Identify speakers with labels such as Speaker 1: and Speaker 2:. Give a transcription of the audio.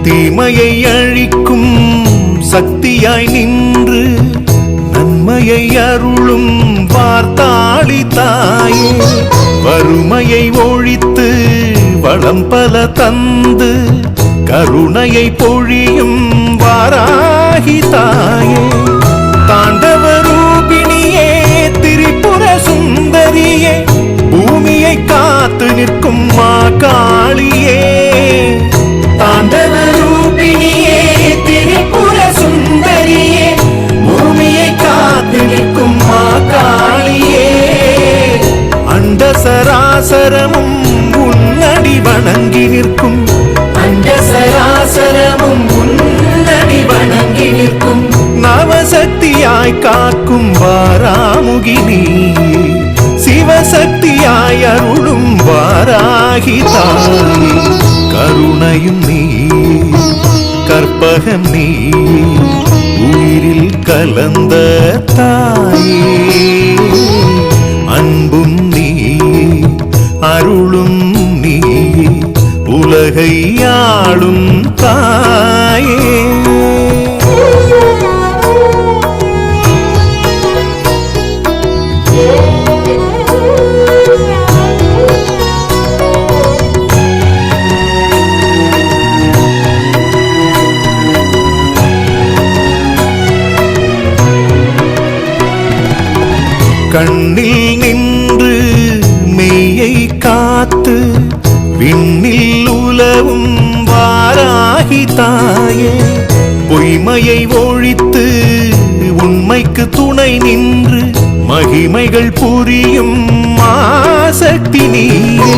Speaker 1: தீமையை அழிக்கும் சக்தியாய் நின்று நன்மையை அருளும் வார்த்தாளி தாயே, வறுமையை ஒழித்து வளம் பல தந்து கருணையை பொழியும் வாராகி தாயே, தாண்டவ ரூபிணியே திரிபுர சுந்தரியே, பூமியை காத்து நிற்கும் மா காளியே, தாண்டவ ரூபிணியே திரிபுர சுந்தரியே, பூமியை காத்து நிற்கும் மா காளியே, அண்ட சராசரமும் உன்னடி வணங்கி நிற்கும், அண்ட சராசரமும் உன்னடி வணங்கி நிற்கும், நவசக்தியாய் காக்கும் வாராமுகினி, சிவசக்தியாய் அருளும் வாராகி தாயே, கருணையும் நீ கற்பகம் நீ உயிரில் கலந்த தாயே, அன்பும் நீ அருளும் நீ உலகை ஆளும் தாயே. கண்ணில் நின்று மெய்யை காத்து விண்ணில் உலவும் வாராகி தாயே, பொய்மையை ஒழித்து உண்மைக்கு துணை நின்று மகிமைகள் புரியும் மாசக்தி நீயே.